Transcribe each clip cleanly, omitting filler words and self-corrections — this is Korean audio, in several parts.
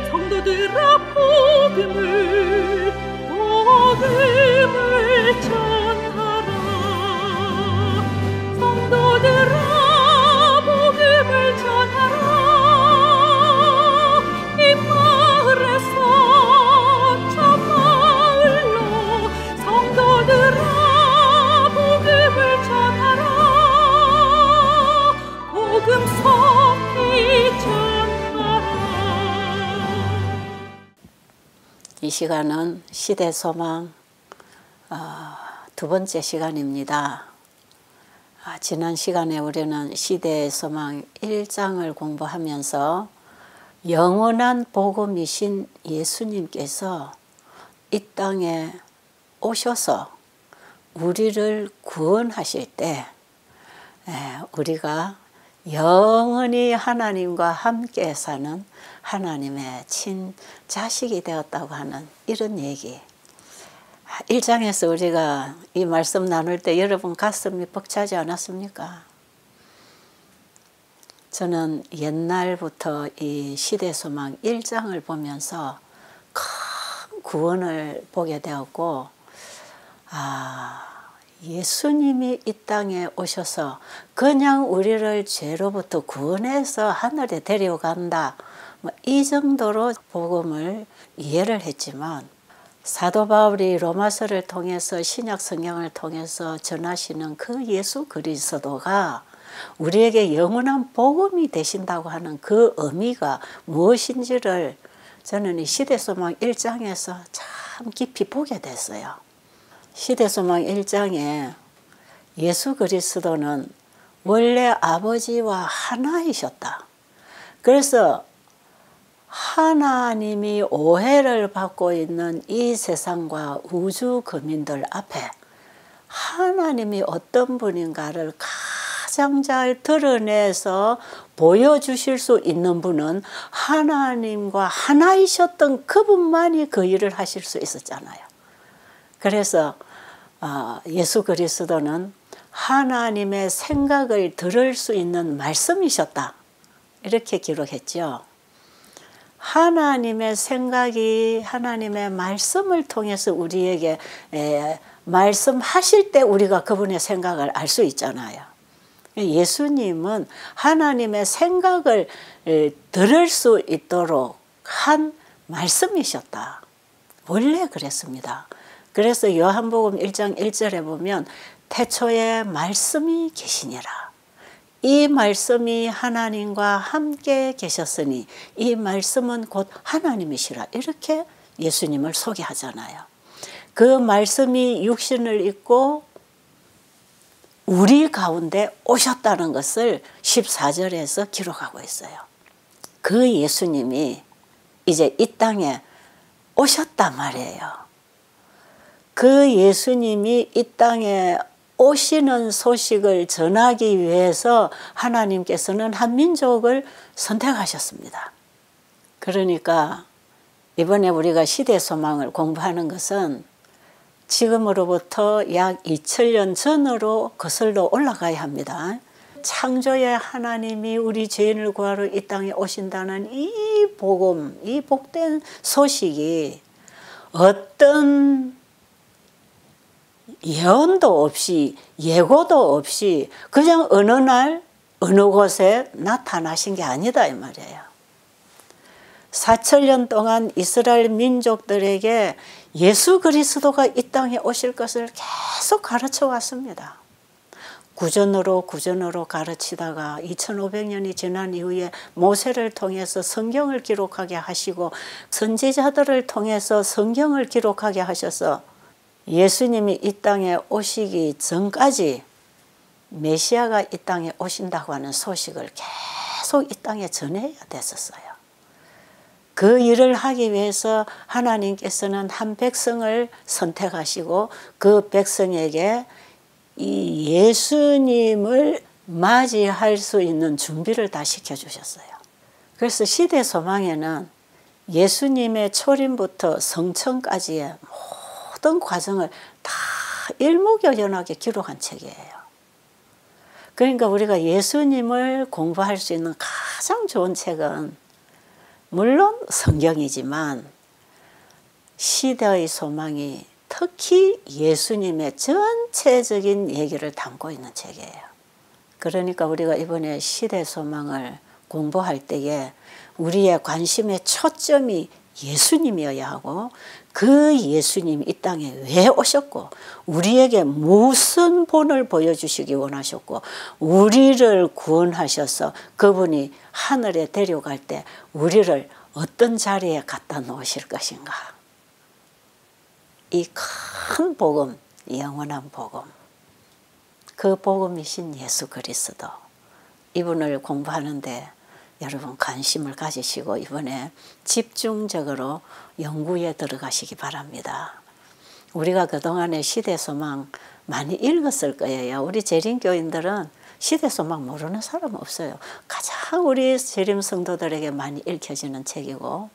성도들아 복음을 전하라. 성도들아 복음을 전하라. 이 마을에서 저 마을로 성도들아 복음을 전하라. 복음 속히 전하라. 이 시간은 시대소망 두 번째 시간입니다. 지난 시간에 우리는 시대소망 1장을 공부하면서 영원한 복음이신 예수님께서 이 땅에 오셔서 우리를 구원하실 때 우리가 영원히 하나님과 함께 사는 하나님의 친자식이 되었다고 하는 이런 얘기. 1장에서 우리가 이 말씀 나눌 때 여러분 가슴이 벅차지 않았습니까? 저는 옛날부터 이 시대소망 1장을 보면서 큰 구원을 보게 되었고, 예수님이 이 땅에 오셔서 그냥 우리를 죄로부터 구원해서 하늘에 데려간다, 이 정도로 복음을 이해를 했지만, 사도 바울이 로마서를 통해서 신약 성경을 통해서 전하시는 그 예수 그리스도가 우리에게 영원한 복음이 되신다고 하는 그 의미가 무엇인지를 저는 이 시대소망 1장에서 참 깊이 보게 됐어요. 시대소망 1장에 예수 그리스도는 원래 아버지와 하나이셨다. 그래서 하나님이 오해를 받고 있는 이 세상과 우주 거민들 앞에 하나님이 어떤 분인가를 가장 잘 드러내서 보여주실 수 있는 분은 하나님과 하나이셨던 그분만이 그 일을 하실 수 있었잖아요. 그래서 예수 그리스도는 하나님의 생각을 들을 수 있는 말씀이셨다, 이렇게 기록했죠. 하나님의 생각이 하나님의 말씀을 통해서 우리에게 말씀하실 때 우리가 그분의 생각을 알 수 있잖아요. 예수님은 하나님의 생각을 들을 수 있도록 한 말씀이셨다. 원래 그랬습니다. 그래서 요한복음 1장 1절에 보면 태초에 말씀이 계시니라. 이 말씀이 하나님과 함께 계셨으니 이 말씀은 곧 하나님이시라, 이렇게 예수님을 소개하잖아요. 그 말씀이 육신을 입고 우리 가운데 오셨다는 것을 14절에서 기록하고 있어요. 그 예수님이 이제 이 땅에 오셨단 말이에요. 그 예수님이 이 땅에 오시는 소식을 전하기 위해서 하나님께서는 한 민족을 선택하셨습니다. 그러니까 이번에 우리가 시대소망을 공부하는 것은 지금으로부터 약 2000년 전으로 거슬러 올라가야 합니다. 창조의 하나님이 우리 죄인을 구하러 이 땅에 오신다는 이 복음, 이 복된 소식이 어떤 예언도 없이 예고도 없이 그냥 어느 날 어느 곳에 나타나신 게 아니다, 이 말이에요. 4000년 동안 이스라엘 민족들에게 예수 그리스도가 이 땅에 오실 것을 계속 가르쳐 왔습니다. 구전으로 가르치다가 2500년이 지난 이후에 모세를 통해서 성경을 기록하게 하시고 선지자들을 통해서 성경을 기록하게 하셔서 예수님이 이 땅에 오시기 전까지 메시아가 이 땅에 오신다고 하는 소식을 계속 이 땅에 전해야 됐었어요. 그 일을 하기 위해서 하나님께서는 한 백성을 선택하시고 그 백성에게 이 예수님을 맞이할 수 있는 준비를 다 시켜주셨어요. 그래서 시대소망에는 예수님의 초림부터 성천까지의 모든 과정을 다 일목요연하게 기록한 책이에요. 그러니까 우리가 예수님을 공부할 수 있는 가장 좋은 책은 물론 성경이지만 시대의 소망이 특히 예수님의 전체적인 얘기를 담고 있는 책이에요. 그러니까 우리가 이번에 시대 소망을 공부할 때에 우리의 관심의 초점이 예수님이어야 하고 그 예수님이 이 땅에 왜 오셨고 우리에게 무슨 본을 보여주시기 원하셨고 우리를 구원하셔서 그분이 하늘에 데려갈 때 우리를 어떤 자리에 갖다 놓으실 것인가. 이 큰 복음, 영원한 복음, 그 복음이신 예수 그리스도, 이분을 공부하는데 여러분 관심을 가지시고 이번에 집중적으로 연구에 들어가시기 바랍니다. 우리가 그동안에 시대소망 많이 읽었을 거예요. 우리 재림교인들은 시대소망 모르는 사람 없어요. 가장 우리 재림 성도들에게 많이 읽혀지는 책이고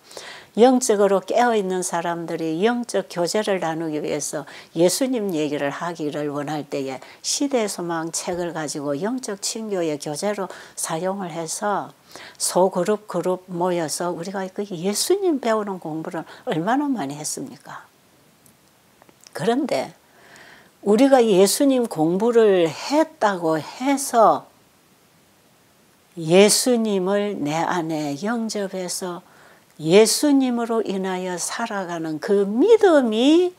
영적으로 깨어있는 사람들이 영적 교제를 나누기 위해서 예수님 얘기를 하기를 원할 때에 시대소망 책을 가지고 영적 친교의 교재로 사용을 해서 소그룹 모여서 우리가 그 예수님 배우는 공부를 얼마나 많이 했습니까? 그런데 우리가 예수님 공부를 했다고 해서 예수님을 내 안에 영접해서 예수님으로 인하여 살아가는 그 믿음이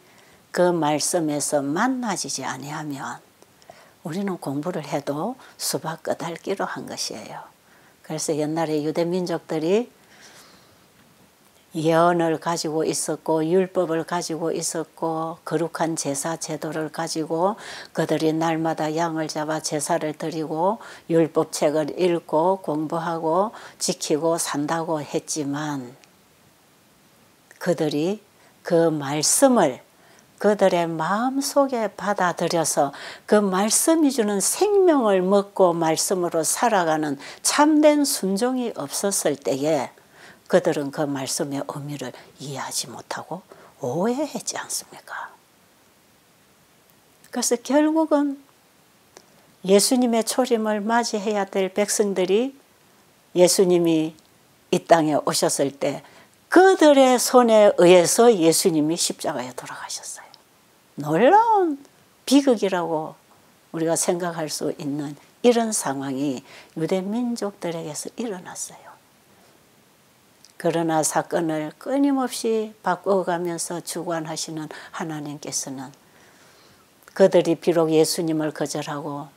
그 말씀에서 만나지지 아니하면 우리는 공부를 해도 수박 끄달기로 한 것이에요. 그래서 옛날에 유대 민족들이 예언을 가지고 있었고 율법을 가지고 있었고 거룩한 제사 제도를 가지고 그들이 날마다 양을 잡아 제사를 드리고 율법책을 읽고 공부하고 지키고 산다고 했지만 그들이 그 말씀을 그들의 마음속에 받아들여서 그 말씀이 주는 생명을 먹고 말씀으로 살아가는 참된 순종이 없었을 때에 그들은 그 말씀의 의미를 이해하지 못하고 오해했지 않습니까? 그래서 결국은 예수님의 초림을 맞이해야 될 백성들이 예수님이 이 땅에 오셨을 때 그들의 손에 의해서 예수님이 십자가에 돌아가셨어요. 놀라운 비극이라고 우리가 생각할 수 있는 이런 상황이 유대 민족들에게서 일어났어요. 그러나 사건을 끊임없이 바꿔가면서 주관하시는 하나님께서는 그들이 비록 예수님을 거절하고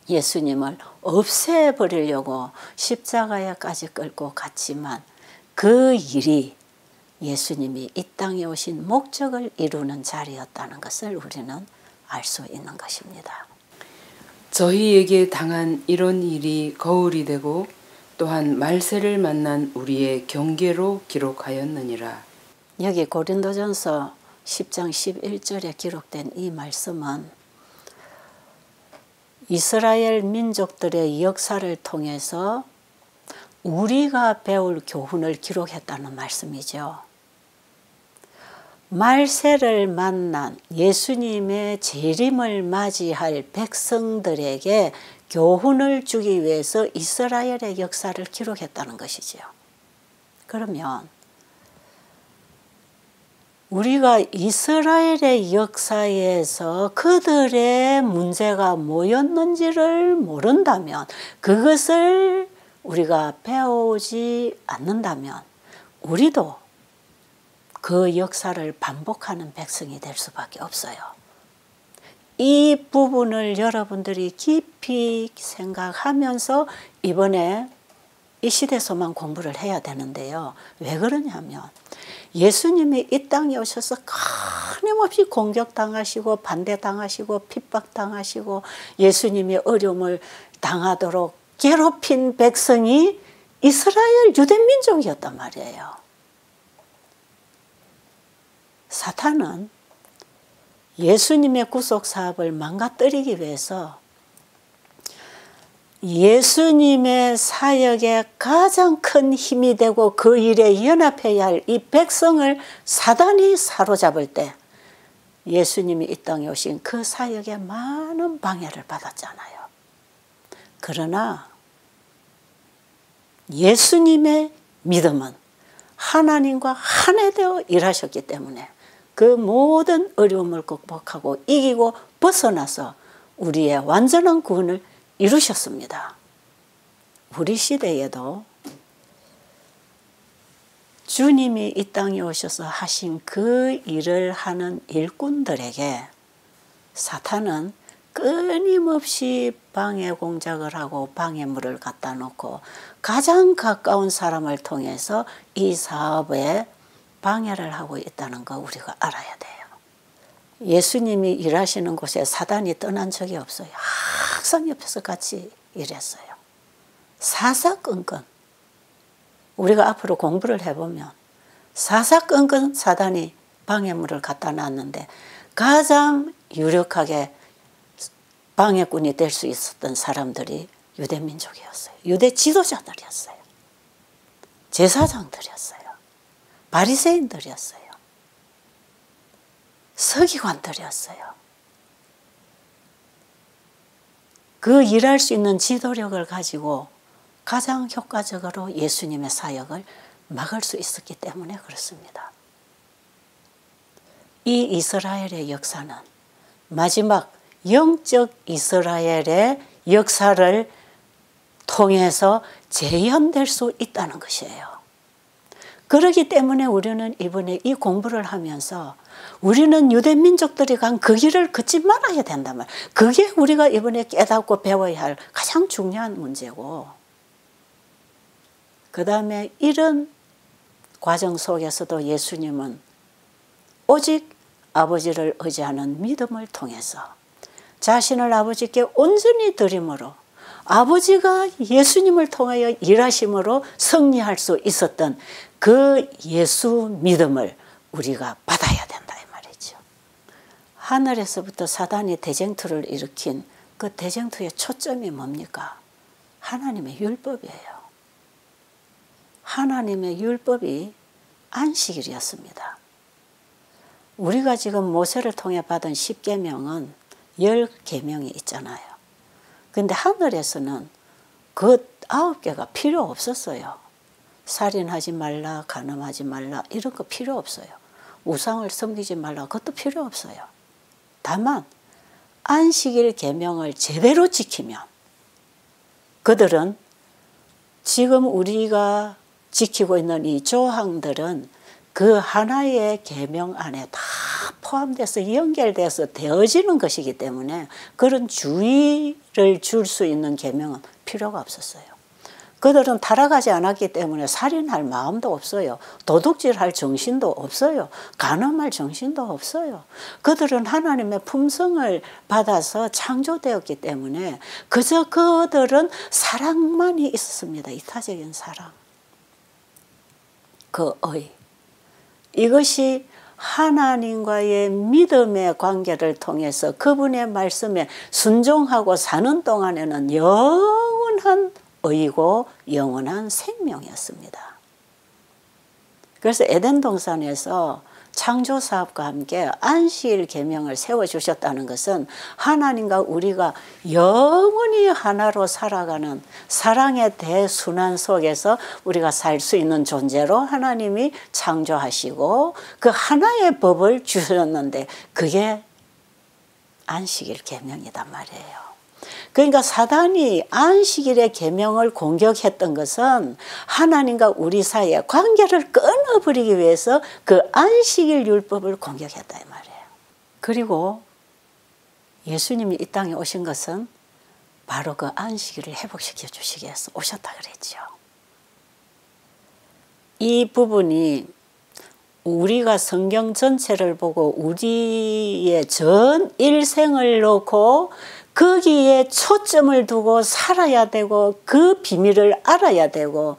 예수님을 없애버리려고 십자가에까지 끌고 갔지만 그 일이 예수님이 이 땅에 오신 목적을 이루는 자리였다는 것을 우리는 알 수 있는 것입니다. 저희에게 당한 이런 일이 거울이 되고 또한 말세를 만난 우리의 경계로 기록하였느니라. 여기 고린도전서 10장 11절에 기록된 이 말씀은 이스라엘 민족들의 역사를 통해서 우리가 배울 교훈을 기록했다는 말씀이죠. 말세를 만난 예수님의 재림을 맞이할 백성들에게 교훈을 주기 위해서 이스라엘의 역사를 기록했다는 것이죠. 그러면 우리가 이스라엘의 역사에서 그들의 문제가 뭐였는지를 모른다면 그것을 우리가 배우지 않는다면 우리도 그 역사를 반복하는 백성이 될 수밖에 없어요. 이 부분을 여러분들이 깊이 생각하면서 이번에 이 시대소망 공부를 해야 되는데요. 왜 그러냐면 예수님이 이 땅에 오셔서 끊임없이 공격당하시고 반대당하시고 핍박당하시고 예수님이 어려움을 당하도록 괴롭힌 백성이 이스라엘 유대민족이었단 말이에요. 사탄은 예수님의 구속사업을 망가뜨리기 위해서 예수님의 사역에 가장 큰 힘이 되고 그 일에 연합해야 할 이 백성을 사단이 사로잡을 때 예수님이 이 땅에 오신 그 사역에 많은 방해를 받았잖아요. 그러나 예수님의 믿음은 하나님과 하나 되어 일하셨기 때문에 그 모든 어려움을 극복하고 이기고 벗어나서 우리의 완전한 구원을 이루셨습니다. 우리 시대에도 주님이 이 땅에 오셔서 하신 그 일을 하는 일꾼들에게 사탄은 끊임없이 방해 공작을 하고 방해물을 갖다 놓고 가장 가까운 사람을 통해서 이 사업에 방해를 하고 있다는 거 우리가 알아야 돼요. 예수님이 일하시는 곳에 사단이 떠난 적이 없어요. 항상 옆에서 같이 일했어요. 사사건건. 우리가 앞으로 공부를 해보면 사사건건 사단이 방해물을 갖다 놨는데 가장 유력하게 방해꾼이 될 수 있었던 사람들이 유대민족이었어요. 유대 지도자들이었어요. 제사장들이었어요. 바리새인들이었어요. 서기관들이었어요. 그 일할 수 있는 지도력을 가지고 가장 효과적으로 예수님의 사역을 막을 수 있었기 때문에 그렇습니다. 이 이스라엘의 역사는 마지막 영적 이스라엘의 역사를 통해서 재현될 수 있다는 것이에요. 그렇기 때문에 우리는 이번에 이 공부를 하면서 우리는 유대민족들이 간 그 길을 걷지 말아야 된단 말이에요. 그게 우리가 이번에 깨닫고 배워야 할 가장 중요한 문제고, 그 다음에 이런 과정 속에서도 예수님은 오직 아버지를 의지하는 믿음을 통해서 자신을 아버지께 온전히 드림으로 아버지가 예수님을 통하여 일하심으로 승리할 수 있었던 그 예수 믿음을 우리가 받아야 된다 이 말이죠. 하늘에서부터 사단이 대쟁투를 일으킨 그 대쟁투의 초점이 뭡니까? 하나님의 율법이에요. 하나님의 율법이 안식일이었습니다. 우리가 지금 모세를 통해 받은 10계명은 10계명이 있잖아요. 근데 하늘에서는 그 9개가 필요 없었어요. 살인하지 말라, 간음하지 말라 이런 거 필요 없어요. 우상을 섬기지 말라 그것도 필요 없어요. 다만 안식일 계명을 제대로 지키면 그들은 지금 우리가 지키고 있는 이 조항들은 그 하나의 계명 안에 다 포함돼서 연결돼서 되어지는 것이기 때문에 그런 주의를 줄 수 있는 계명은 필요가 없었어요. 그들은 타락하지 않았기 때문에 살인할 마음도 없어요. 도둑질할 정신도 없어요. 간음할 정신도 없어요. 그들은 하나님의 품성을 받아서 창조되었기 때문에 그저 그들은 사랑만이 있었습니다. 이타적인 사랑. 그 의. 이것이 하나님과의 믿음의 관계를 통해서 그분의 말씀에 순종하고 사는 동안에는 영원한 의고 영원한 생명이었습니다. 그래서 에덴 동산에서 창조 사업과 함께 안식일 계명을 세워주셨다는 것은 하나님과 우리가 영원히 하나로 살아가는 사랑의 대순환 속에서 우리가 살 수 있는 존재로 하나님이 창조하시고 그 하나의 법을 주셨는데 그게 안식일 계명이단 말이에요. 그러니까 사단이 안식일의 계명을 공격했던 것은 하나님과 우리 사이의 관계를 끊어버리기 위해서 그 안식일 율법을 공격했다 이 말이에요. 그리고 예수님이 이 땅에 오신 것은 바로 그 안식일을 회복시켜 주시기 위해서 오셨다 그랬죠. 이 부분이 우리가 성경 전체를 보고 우리의 전 일생을 놓고 거기에 초점을 두고 살아야 되고 그 비밀을 알아야 되고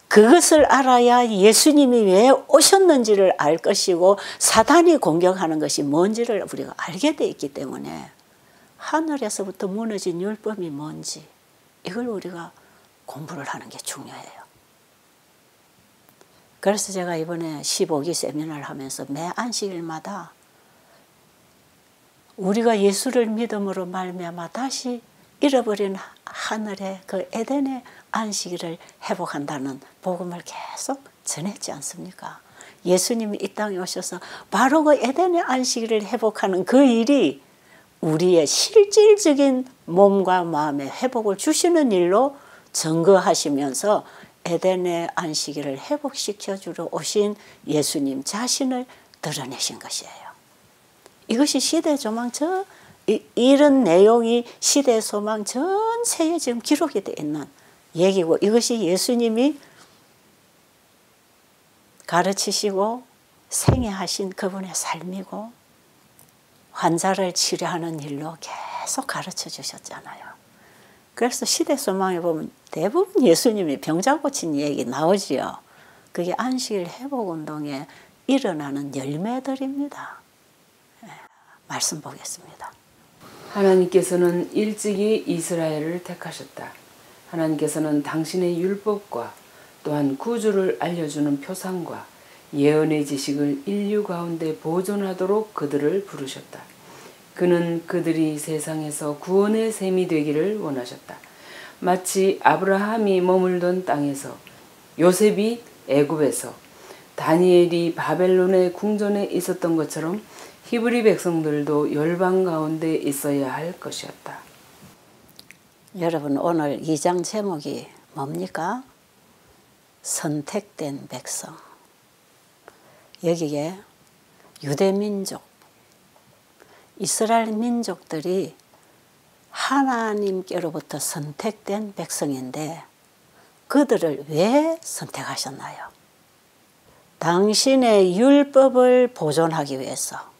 그것을 알아야 예수님이 왜 오셨는지를 알 것이고 사단이 공격하는 것이 뭔지를 우리가 알게 돼 있기 때문에 하늘에서부터 무너진 율법이 뭔지 이걸 우리가 공부를 하는 게 중요해요. 그래서 제가 이번에 15기 세미나를 하면서 매 안식일마다 우리가 예수를 믿음으로 말미암아 다시 잃어버린 하늘의 그 에덴의 안식일을 회복한다는 복음을 계속 전했지 않습니까? 예수님이 이 땅에 오셔서 바로 그 에덴의 안식일을 회복하는 그 일이 우리의 실질적인 몸과 마음의 회복을 주시는 일로 증거하시면서 에덴의 안식일을 회복시켜 주러 오신 예수님 자신을 드러내신 것이에요. 이것이 시대조망 이런 내용이 시대소망 전체에 지금 기록이 되어 있는 얘기고, 이것이 예수님이 가르치시고 생애하신 그분의 삶이고 환자를 치료하는 일로 계속 가르쳐 주셨잖아요. 그래서 시대소망에 보면 대부분 예수님이 병자 고친 얘기 나오지요. 그게 안식일 회복운동에 일어나는 열매들입니다. 말씀 보겠습니다. 하나님께서는 일찍이 이스라엘을 택하셨다. 하나님께서는 당신의 율법과 또한 구주를 알려주는 표상과 예언의 지식을 인류 가운데 보존하도록 그들을 부르셨다. 그는 그들이 세상에서 구원의 셈이 되기를 원하셨다. 마치 아브라함이 머물던 땅에서, 요셉이 애굽에서, 다니엘이 바벨론의 궁전에 있었던 것처럼 히브리 백성들도 열방 가운데 있어야 할 것이었다. 여러분, 오늘 2장 제목이 뭡니까? 선택된 백성. 여기에 유대민족, 이스라엘 민족들이 하나님께로부터 선택된 백성인데 그들을 왜 선택하셨나요? 당신의 율법을 보존하기 위해서,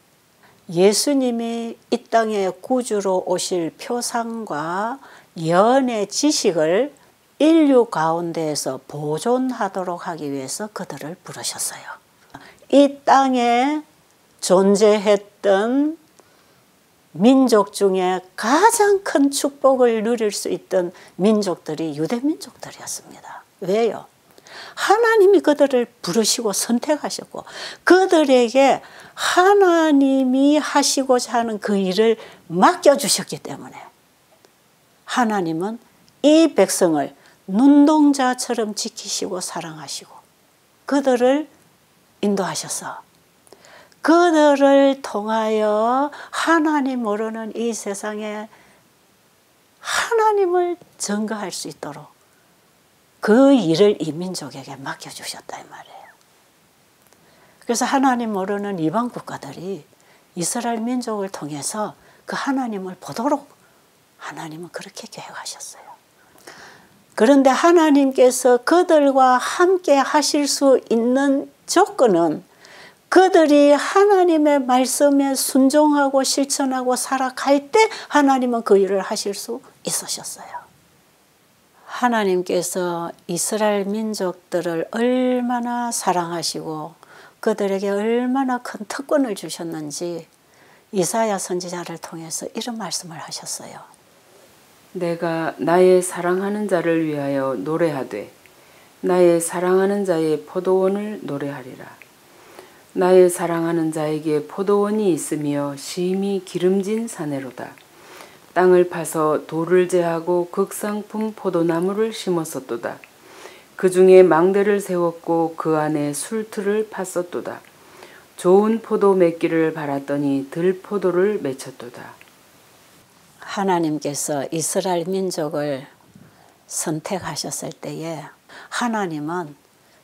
예수님이 이 땅에 구주로 오실 표상과 예언의 지식을 인류 가운데에서 보존하도록 하기 위해서 그들을 부르셨어요. 이 땅에 존재했던 민족 중에 가장 큰 축복을 누릴 수 있던 민족들이 유대민족들이었습니다. 왜요? 하나님이 그들을 부르시고 선택하셨고 그들에게 하나님이 하시고자 하는 그 일을 맡겨주셨기 때문에 하나님은 이 백성을 눈동자처럼 지키시고 사랑하시고 그들을 인도하셔서 그들을 통하여 하나님 모르는 이 세상에 하나님을 증거할 수 있도록 그 일을 이 민족에게 맡겨주셨다 이 말이에요. 그래서 하나님 모르는 이방 국가들이 이스라엘 민족을 통해서 그 하나님을 보도록 하나님은 그렇게 계획하셨어요. 그런데 하나님께서 그들과 함께 하실 수 있는 조건은 그들이 하나님의 말씀에 순종하고 실천하고 살아갈 때 하나님은 그 일을 하실 수 있으셨어요. 하나님께서 이스라엘 민족들을 얼마나 사랑하시고 그들에게 얼마나 큰 특권을 주셨는지 이사야 선지자를 통해서 이런 말씀을 하셨어요. 내가 나의 사랑하는 자를 위하여 노래하되 나의 사랑하는 자의 포도원을 노래하리라. 나의 사랑하는 자에게 포도원이 있으며 심히 기름진 사내로다. 땅을 파서 돌을 제하고 극상품 포도나무를 심었었도다. 그 중에 망대를 세웠고 그 안에 술틀을 팠었도다. 좋은 포도 맺기를 바랐더니 들포도를 맺혔도다. 하나님께서 이스라엘 민족을 선택하셨을 때에 하나님은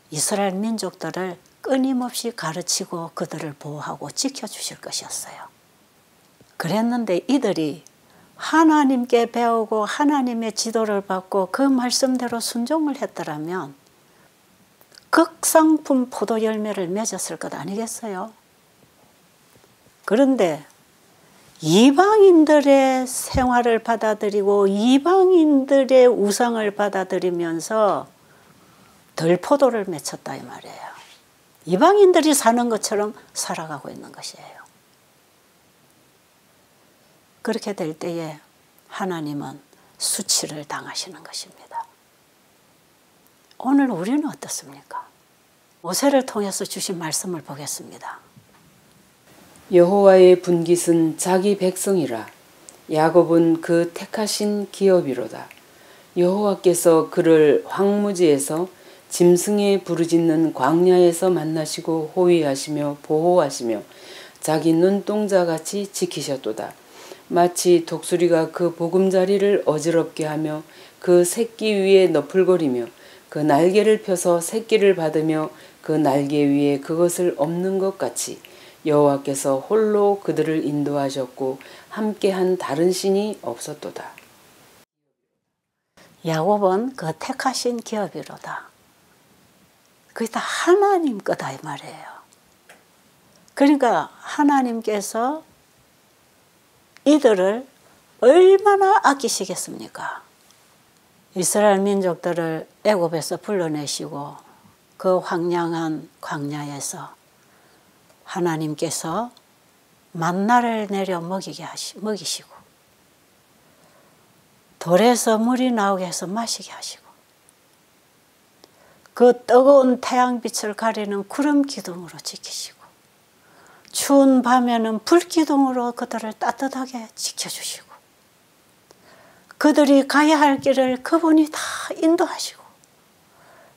이스라엘 민족들을 끊임없이 가르치고 그들을 보호하고 지켜주실 것이었어요. 그랬는데 이들이 하나님께 배우고 하나님의 지도를 받고 그 말씀대로 순종을 했더라면 극상품 포도 열매를 맺었을 것 아니겠어요? 그런데 이방인들의 생활을 받아들이고 이방인들의 우상을 받아들이면서 들포도를 맺혔다 이 말이에요. 이방인들이 사는 것처럼 살아가고 있는 것이에요. 그렇게 될 때에 하나님은 수치를 당하시는 것입니다. 오늘 우리는 어떻습니까? 모세를 통해서 주신 말씀을 보겠습니다. 여호와의 분깃은 자기 백성이라. 야곱은 그 택하신 기업이로다. 여호와께서 그를 황무지에서 짐승의 부르짖는 광야에서 만나시고 호위하시며 보호하시며 자기 눈동자같이 지키셨도다. 마치 독수리가 그 보금자리를 어지럽게 하며 그 새끼 위에 너풀거리며 그 날개를 펴서 새끼를 받으며 그 날개 위에 그것을 엎는 것 같이 여호와께서 홀로 그들을 인도하셨고 함께한 다른 신이 없었도다. 야곱은 그 택하신 기업이로다. 그게 다 하나님 거다 이 말이에요. 그러니까 하나님께서 이들을 얼마나 아끼시겠습니까? 이스라엘 민족들을 애굽에서 불러내시고 그 황량한 광야에서 하나님께서 만나를 내려 먹이시고 돌에서 물이 나오게 해서 마시게 하시고 그 뜨거운 태양빛을 가리는 구름 기둥으로 지키시고 추운 밤에는 불 기둥으로 그들을 따뜻하게 지켜주시고 그들이 가야 할 길을 그분이 다 인도하시고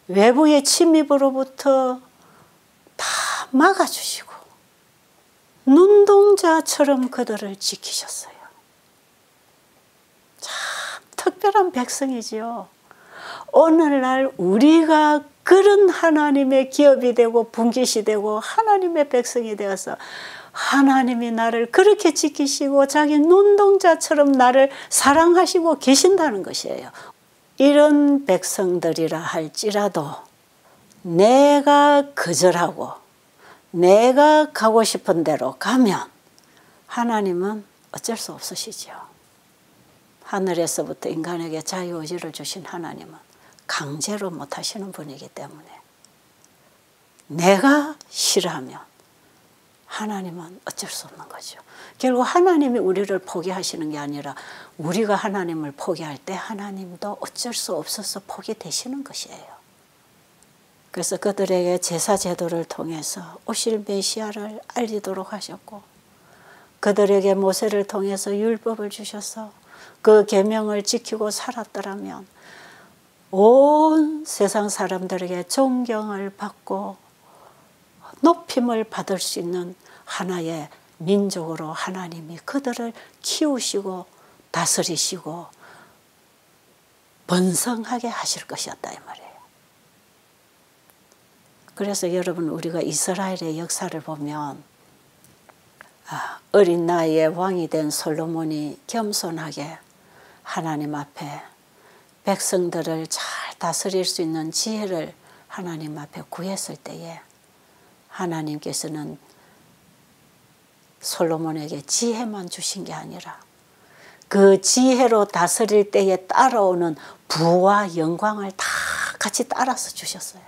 외부의 침입으로부터 다 막아주시고 눈동자처럼 그들을 지키셨어요. 참 특별한 백성이지요. 오늘날 우리가 그런 하나님의 기업이 되고 분깃이 되고 하나님의 백성이 되어서 하나님이 나를 그렇게 지키시고 자기 눈동자처럼 나를 사랑하시고 계신다는 것이에요. 이런 백성들이라 할지라도 내가 거절하고 내가 가고 싶은 대로 가면 하나님은 어쩔 수 없으시죠. 하늘에서부터 인간에게 자유의지를 주신 하나님은 강제로 못하시는 분이기 때문에 내가 싫어하면 하나님은 어쩔 수 없는 거죠. 결국 하나님이 우리를 포기하시는 게 아니라 우리가 하나님을 포기할 때 하나님도 어쩔 수 없어서 포기되시는 것이에요. 그래서 그들에게 제사 제도를 통해서 오실 메시아를 알리도록 하셨고 그들에게 모세를 통해서 율법을 주셔서 그 계명을 지키고 살았더라면 온 세상 사람들에게 존경을 받고 높임을 받을 수 있는 하나의 민족으로 하나님이 그들을 키우시고 다스리시고 번성하게 하실 것이었다 이 말이에요. 그래서 여러분 우리가 이스라엘의 역사를 보면 어린 나이에 왕이 된 솔로몬이 겸손하게 하나님 앞에 백성들을 잘 다스릴 수 있는 지혜를 하나님 앞에 구했을 때에 하나님께서는 솔로몬에게 지혜만 주신 게 아니라 그 지혜로 다스릴 때에 따라오는 부와 영광을 다 같이 따라서 주셨어요.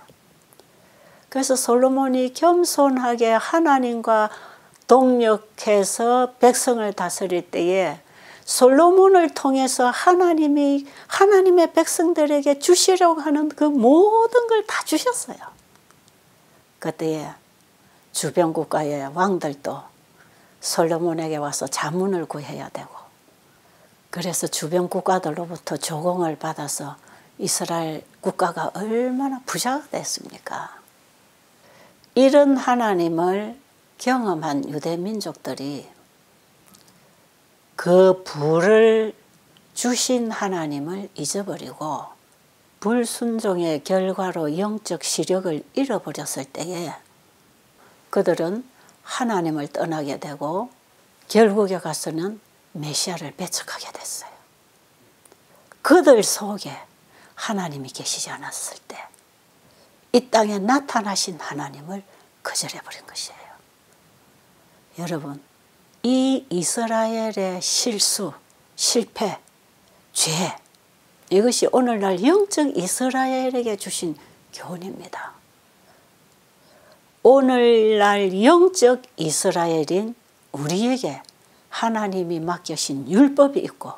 그래서 솔로몬이 겸손하게 하나님과 동력해서 백성을 다스릴 때에 솔로몬을 통해서 하나님이 하나님의 백성들에게 주시려고 하는 그 모든 걸 다 주셨어요. 그때에 주변 국가의 왕들도 솔로몬에게 와서 자문을 구해야 되고 그래서 주변 국가들로부터 조공을 받아서 이스라엘 국가가 얼마나 부자가 됐습니까? 이런 하나님을 경험한 유대 민족들이 그 부를 주신 하나님을 잊어버리고 불순종의 결과로 영적 시력을 잃어버렸을 때에 그들은 하나님을 떠나게 되고 결국에 가서는 메시아를 배척하게 됐어요. 그들 속에 하나님이 계시지 않았을 때 이 땅에 나타나신 하나님을 거절해버린 것이에요. 여러분 이 이스라엘의 실수, 실패, 죄 이것이 오늘날 영적 이스라엘에게 주신 교훈입니다. 오늘날 영적 이스라엘인 우리에게 하나님이 맡기신 율법이 있고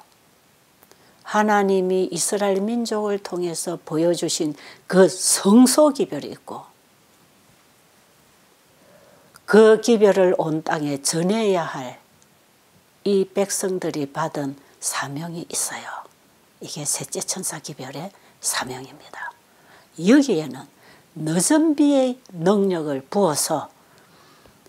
하나님이 이스라엘 민족을 통해서 보여주신 그 성소 기별이 있고 그 기별을 온 땅에 전해야 할 이 백성들이 받은 사명이 있어요. 이게 셋째 천사 기별의 사명입니다. 여기에는 늦은 비의 능력을 부어서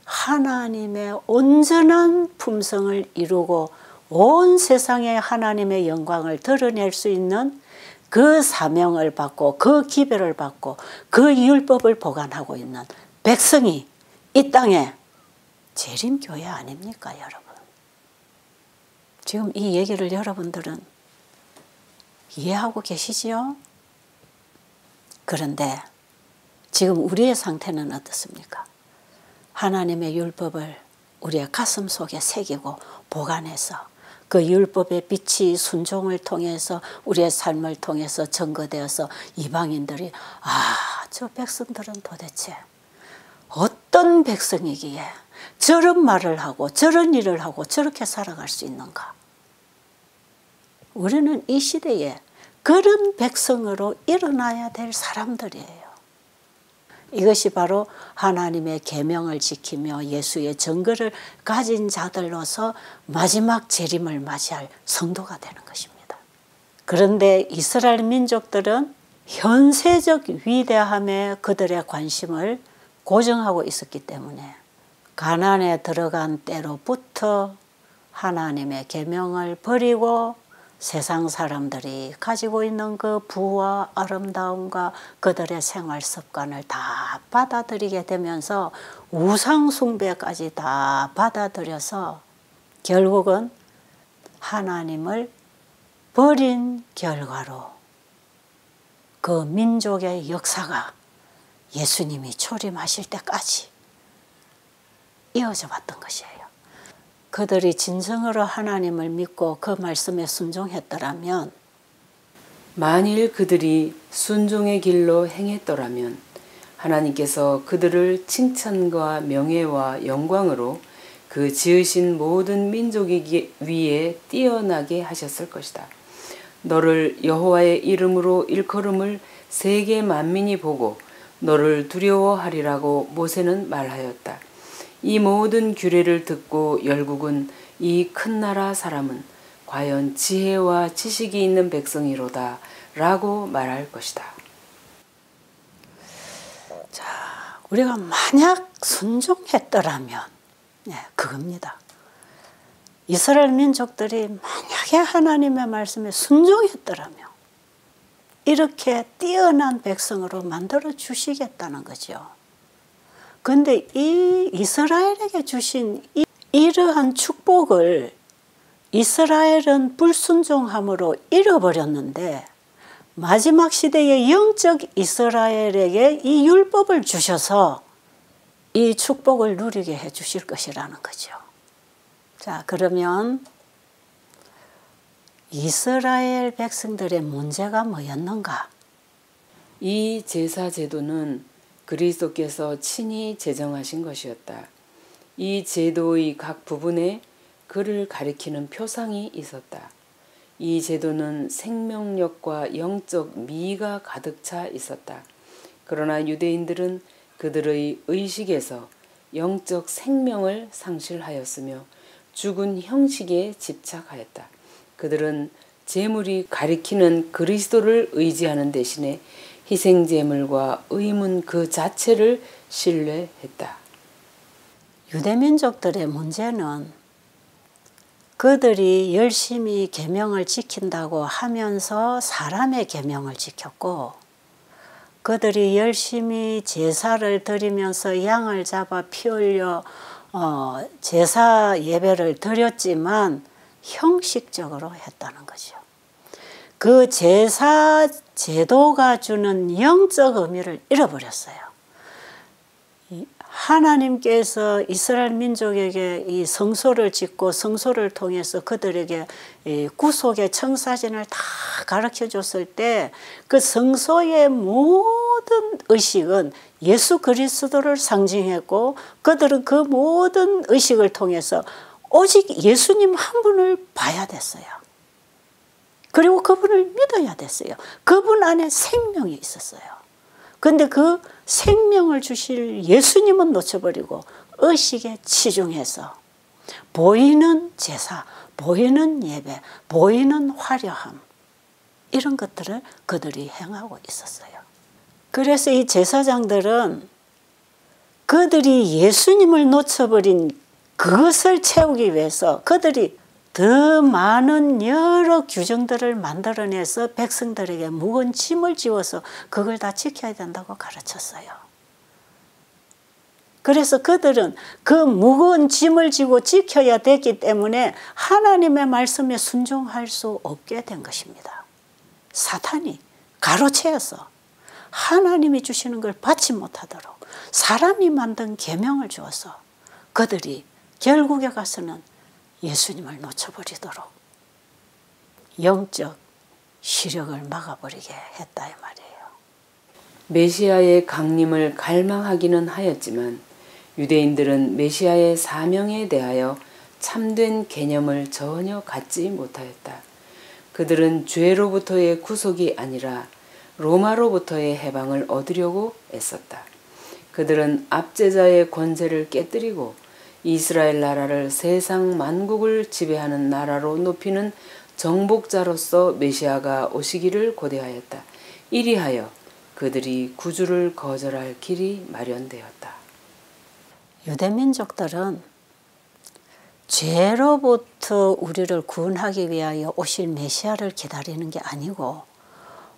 하나님의 온전한 품성을 이루고 온 세상에 하나님의 영광을 드러낼 수 있는 그 사명을 받고 그 기별을 받고 그 율법을 보관하고 있는 백성이 이 땅에 재림교회 아닙니까, 여러분? 지금 이 얘기를 여러분들은 이해하고 계시지요? 그런데 지금 우리의 상태는 어떻습니까? 하나님의 율법을 우리의 가슴 속에 새기고 보관해서 그 율법의 빛이 순종을 통해서 우리의 삶을 통해서 증거되어서 이방인들이 저 백성들은 도대체 어떤 백성이기에 저런 말을 하고 저런 일을 하고 저렇게 살아갈 수 있는가? 우리는 이 시대에 그런 백성으로 일어나야 될 사람들이에요. 이것이 바로 하나님의 계명을 지키며 예수의 증거를 가진 자들로서 마지막 재림을 맞이할 성도가 되는 것입니다. 그런데 이스라엘 민족들은 현세적 위대함에 그들의 관심을 고정하고 있었기 때문에 가나안에 들어간 때로부터 하나님의 계명을 버리고 세상 사람들이 가지고 있는 그 부와 아름다움과 그들의 생활 습관을 다 받아들이게 되면서 우상 숭배까지 다 받아들여서 결국은 하나님을 버린 결과로 그 민족의 역사가 예수님이 초림하실 때까지 이어져 왔던 것이에요. 그들이 진정으로 하나님을 믿고 그 말씀에 순종했더라면, 만일 그들이 순종의 길로 행했더라면 하나님께서 그들을 칭찬과 명예와 영광으로 그 지으신 모든 민족 위에 뛰어나게 하셨을 것이다. 너를 여호와의 이름으로 일컬음을 세계 만민이 보고 너를 두려워하리라고 모세는 말하였다. 이 모든 규례를 듣고 열국은 이 큰 나라 사람은 과연 지혜와 지식이 있는 백성이로다 라고 말할 것이다. 자, 우리가 만약 순종했더라면 그겁니다. 이스라엘 민족들이 만약에 하나님의 말씀에 순종했더라면 이렇게 뛰어난 백성으로 만들어 주시겠다는 거죠. 그런데 이 이스라엘에게 주신 이러한 축복을 이스라엘은 불순종함으로 잃어버렸는데 마지막 시대의 영적 이스라엘에게 이 율법을 주셔서 이 축복을 누리게 해 주실 것이라는 거죠. 자, 그러면 이스라엘 백성들의 문제가 뭐였는가? 이 제사 제도는 그리스도께서 친히 제정하신 것이었다. 이 제도의 각 부분에 그를 가리키는 표상이 있었다. 이 제도는 생명력과 영적 미가 가득 차 있었다. 그러나 유대인들은 그들의 의식에서 영적 생명을 상실하였으며 죽은 형식에 집착하였다. 그들은 제물이 가리키는 그리스도를 의지하는 대신에 희생제물과 의문 그 자체를 신뢰했다. 유대민족들의 문제는 그들이 열심히 계명을 지킨다고 하면서 사람의 계명을 지켰고, 그들이 열심히 제사를 드리면서 양을 잡아 피 흘려 제사 예배를 드렸지만 형식적으로 했다는 거죠. 그 제사 제도가 주는 영적 의미를 잃어버렸어요. 하나님께서 이스라엘 민족에게 이 성소를 짓고 성소를 통해서 그들에게 구속의 청사진을 다 가르쳐 줬을 때 그 성소의 모든 의식은 예수 그리스도를 상징했고, 그들은 그 모든 의식을 통해서 오직 예수님 한 분을 봐야 됐어요. 그리고 그분을 믿어야 됐어요. 그분 안에 생명이 있었어요. 그런데 그 생명을 주실 예수님은 놓쳐버리고 의식에 치중해서 보이는 제사, 보이는 예배, 보이는 화려함, 이런 것들을 그들이 행하고 있었어요. 그래서 이 제사장들은 그들이 예수님을 놓쳐버린 그것을 채우기 위해서 그들이 더 많은 여러 규정들을 만들어내서 백성들에게 무거운 짐을 지워서 그걸 다 지켜야 된다고 가르쳤어요. 그래서 그들은 그 무거운 짐을 지고 지켜야 됐기 때문에 하나님의 말씀에 순종할 수 없게 된 것입니다. 사탄이 가로채어서 하나님이 주시는 걸 받지 못하도록 사람이 만든 계명을 주어서 그들이 결국에 가서는 예수님을 놓쳐버리도록 영적 시력을 막아버리게 했다 이 말이에요. 메시아의 강림을 갈망하기는 하였지만 유대인들은 메시아의 사명에 대하여 참된 개념을 전혀 갖지 못하였다. 그들은 죄로부터의 구속이 아니라 로마로부터의 해방을 얻으려고 애썼다. 그들은 압제자의 권세를 깨뜨리고 이스라엘 나라를 세상 만국을 지배하는 나라로 높이는 정복자로서 메시아가 오시기를 고대하였다. 이리하여 그들이 구주를 거절할 길이 마련되었다. 유대민족들은 죄로부터 우리를 구원하기 위하여 오실 메시아를 기다리는 게 아니고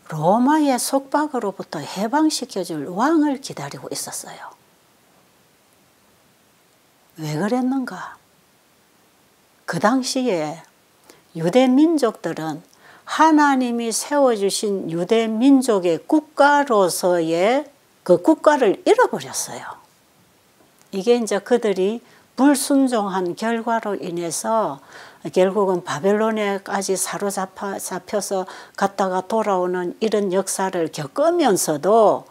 로마의 속박으로부터 해방시켜줄 왕을 기다리고 있었어요. 왜 그랬는가? 그 당시에 유대민족들은 하나님이 세워주신 유대민족의 국가로서의 그 국가를 잃어버렸어요. 이게 이제 그들이 불순종한 결과로 인해서 결국은 바벨론에까지 사로잡혀서 갔다가 돌아오는 이런 역사를 겪으면서도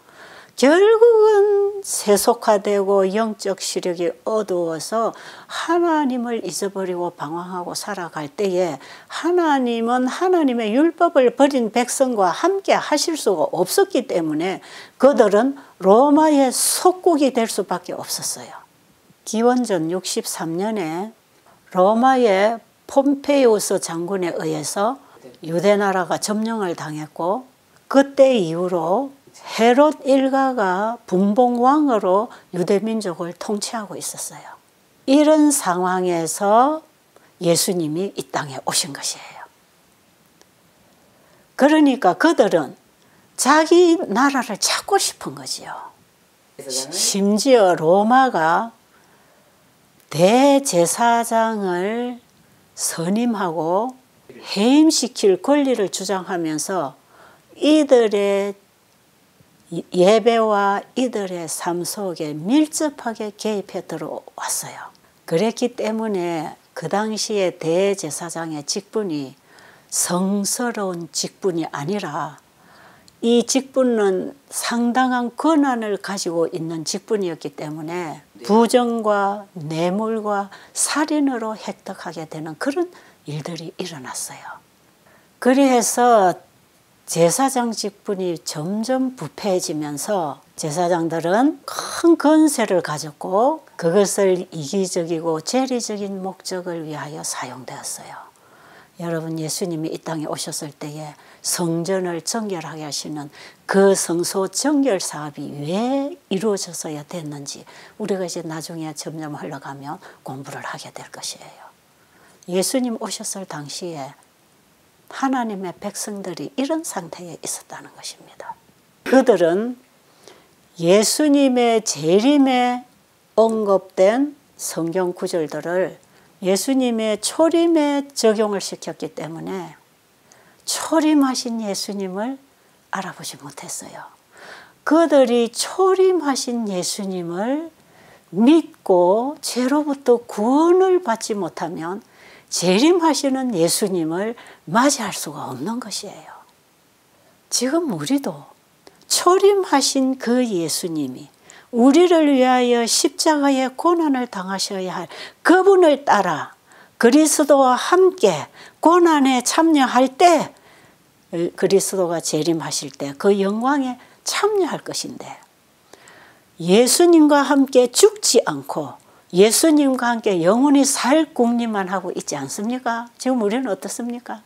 결국은 세속화되고 영적 시력이 어두워서 하나님을 잊어버리고 방황하고 살아갈 때에 하나님은 하나님의 율법을 버린 백성과 함께 하실 수가 없었기 때문에 그들은 로마의 속국이 될 수밖에 없었어요. 기원전 63년에 로마의 폼페이우스 장군에 의해서 유대나라가 점령을 당했고 그때 이후로 헤롯 일가가 분봉왕으로 유대민족을 통치하고 있었어요. 이런 상황에서 예수님이 이 땅에 오신 것이에요. 그러니까 그들은 자기 나라를 찾고 싶은 거지요. 심지어 로마가 대제사장을 선임하고 해임시킬 권리를 주장하면서 이들의 예배와 이들의 삶 속에 밀접하게 개입해 들어왔어요. 그랬기 때문에 그 당시에 대제사장의 직분이 성스러운 직분이 아니라 이 직분은 상당한 권한을 가지고 있는 직분이었기 때문에 부정과 뇌물과 살인으로 획득하게 되는 그런 일들이 일어났어요. 그래서 제사장 직분이 점점 부패해지면서 제사장들은 큰 권세를 가졌고 그것을 이기적이고 재리적인 목적을 위하여 사용되었어요. 여러분, 예수님이 이 땅에 오셨을 때에 성전을 정결하게 하시는 그 성소 정결 사업이 왜 이루어져서야 됐는지 우리가 이제 나중에 점점 흘러가면 공부를 하게 될 것이에요. 예수님 오셨을 당시에 하나님의 백성들이 이런 상태에 있었다는 것입니다. 그들은 예수님의 재림에 언급된 성경 구절들을 예수님의 초림에 적용을 시켰기 때문에 초림하신 예수님을 알아보지 못했어요. 그들이 초림하신 예수님을 믿고 죄로부터 구원을 받지 못하면 재림하시는 예수님을 맞이할 수가 없는 것이에요. 지금 우리도 초림하신 그 예수님이 우리를 위하여 십자가의 고난을 당하셔야 할 그분을 따라 그리스도와 함께 고난에 참여할 때 그리스도가 재림하실 때 그 영광에 참여할 것인데 예수님과 함께 죽지 않고 예수님과 함께 영원히 살 궁리만 하고 있지 않습니까? 지금 우리는 어떻습니까?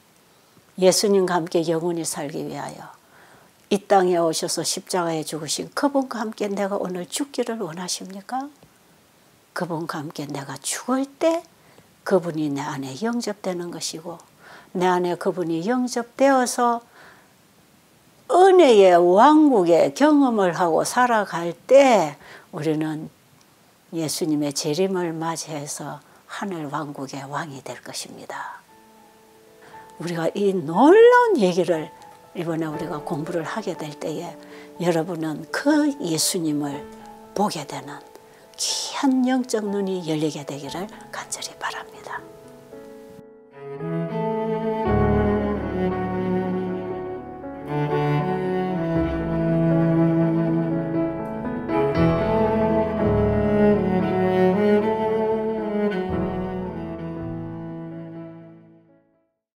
예수님과 함께 영원히 살기 위하여 이 땅에 오셔서 십자가에 죽으신 그분과 함께 내가 오늘 죽기를 원하십니까? 그분과 함께 내가 죽을 때 그분이 내 안에 영접되는 것이고 내 안에 그분이 영접되어서 은혜의 왕국의 경험을 하고 살아갈 때 우리는 예수님의 재림을 맞이해서 하늘 왕국의 왕이 될 것입니다. 우리가 이 놀라운 얘기를 이번에 우리가 공부를 하게 될 때에 여러분은 그 예수님을 보게 되는 귀한 영적 눈이 열리게 되기를 간절히 바랍니다.